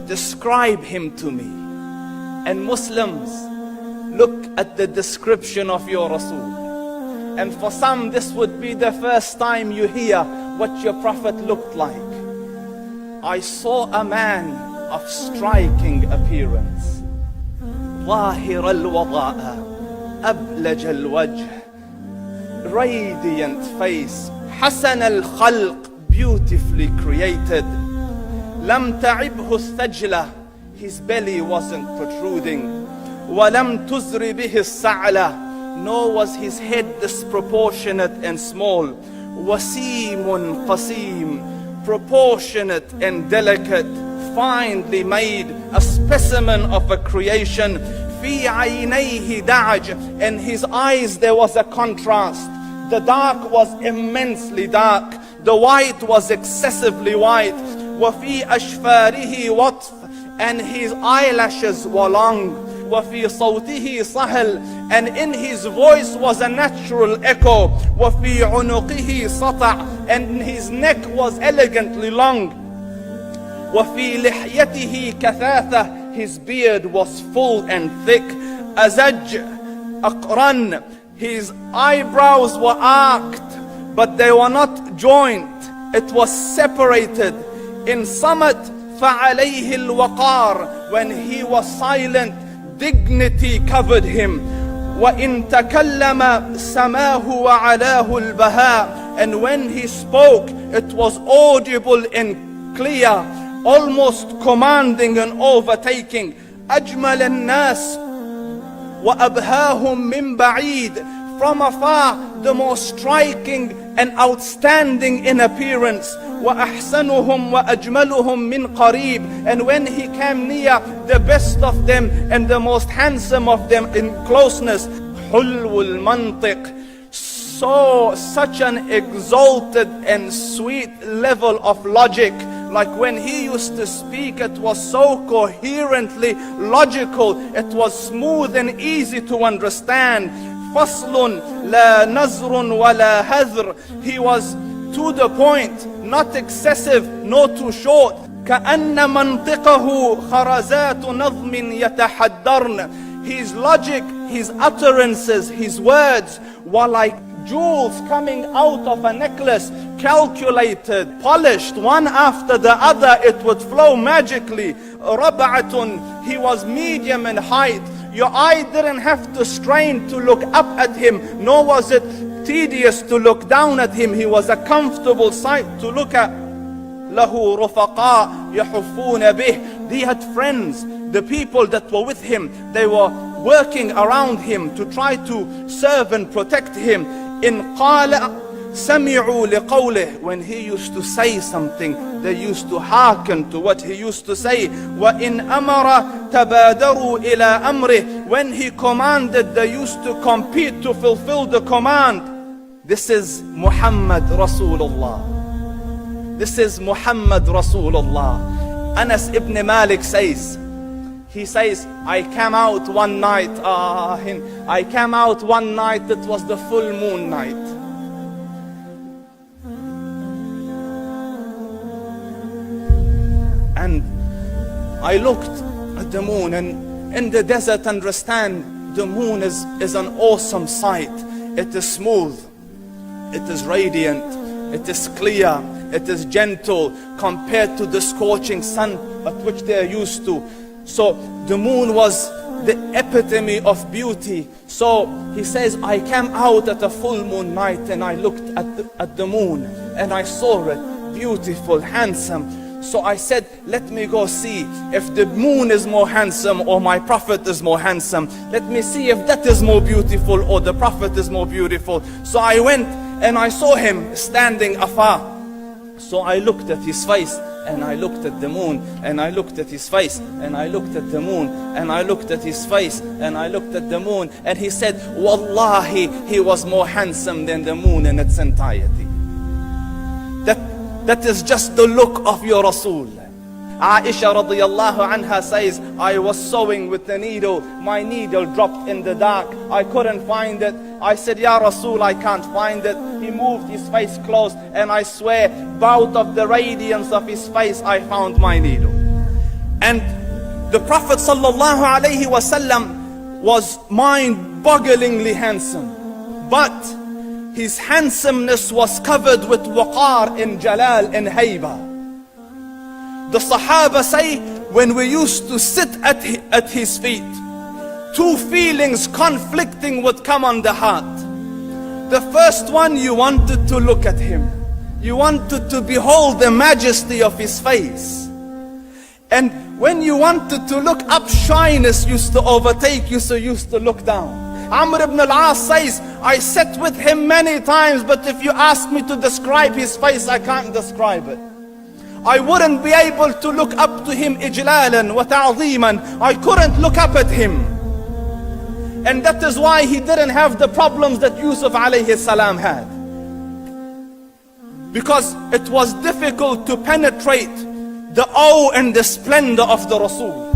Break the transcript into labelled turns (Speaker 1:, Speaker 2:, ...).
Speaker 1: Describe him to me. And Muslims, look at the description of your Rasul. And for some, this would be the first time you hear what your Prophet looked like. I saw a man of striking appearance. ظاهر الوضاء أبلج الوجه, radiant face, حسن الخلق, beautifully created. لم تعبه الثجلة, his belly wasn't protruding. ولم تزر به السعلة, nor was his head disproportionate and small. وسيم قسيم, proportionate and delicate, finely made, a specimen of a creation. في عينيه دعج, in his eyes there was a contrast. The dark was immensely dark, the white was excessively white. وفي أشفاره وطف, and his eyelashes were long. وفي صوته صهل, and in his voice was a natural echo. وفي عنقه سطع, and his neck was elegantly long. وفي لحيته كثاثة, his beard was full and thick. أزج أقرن, his eyebrows were arched, but they were not joined, it was separated. In summit فعليه الوقار, when he was silent, dignity covered him. وإن تكلم سماه وعلاه البهاء, and when he spoke it was audible and clear, almost commanding and overtaking. أجمل الناس وأبهاهم من بعيد, from afar the most striking and outstanding in appearance. وأحسنهم وأجملهم من قريب, and when he came near, the best of them and the most handsome of them in closeness. حلو المنطق, such an exalted and sweet level of logic. Like when he used to speak, it was so coherently logical, it was smooth and easy to understand. فصل لا نزر ولا هذر, he was to the point, not excessive nor too short. كأن منطقه خرزات نظم يتحدرن, his logic, his utterances, his words were like jewels coming out of a necklace, calculated, polished, one after the other, it would flow magically. ربعة, he was medium in height. Your eye didn't have to strain to look up at him, nor was it tedious to look down at him. He was a comfortable sight to look at. له رفقاء يحفون به, he had friends, the people that were with him, they were working around him to try to serve and protect him. إن قال سمعوا لقوله, when he used to say something, they used to hearken to what he used to say. وإن أمر تبادروا إلى أمره, when he commanded, they used to compete to fulfill the command. This is Muhammad Rasulullah. This is Muhammad Rasulullah. Anas ibn Malik says, he says, I came out one night, I came out one night, it was the full moon night. And I looked at the moon, and in the desert, understand, the moon is an awesome sight. It is smooth, it is radiant, it is clear, it is gentle compared to the scorching sun at which they are used to. So the moon was the epitome of beauty. So he says, I came out at a full moon night and I looked at the moon and I saw it, beautiful, handsome. So I said, let me go see if the moon is more handsome or my Prophet is more handsome. Let me see if that is more beautiful or the Prophet is more beautiful. So I went and I saw him standing afar. So I looked at his face and I looked at the moon, and I looked at his face and I looked at the moon, and I looked at his face and I looked at the moon, and he said, Wallahi, he was more handsome than the moon in its entirety. That is just the look of your Rasul. Aisha radiyallahu anha says, I was sewing with the needle, my needle dropped in the dark, I couldn't find it, I said, Ya Rasul, I can't find it. He moved his face close, and I swear, out of the radiance of his face, I found my needle. And the Prophet sallallahu alaihi wasallam was mind-bogglingly handsome, but his handsomeness was covered with waqar and jalal and hayba. The Sahaba say, when we used to sit at his feet, two feelings conflicting would come on the heart. The first one, you wanted to look at him. You wanted to behold the majesty of his face. And when you wanted to look up, shyness used to overtake you, so you used to look down. Amr ibn al-As says, I sat with him many times, but if you ask me to describe his face, I can't describe it. I wouldn't be able to look up to him ijlalan wa ta'zeeman. I couldn't look up at him. And that is why he didn't have the problems that Yusuf alayhi salam had. Because it was difficult to penetrate the awe and the splendor of the Rasul.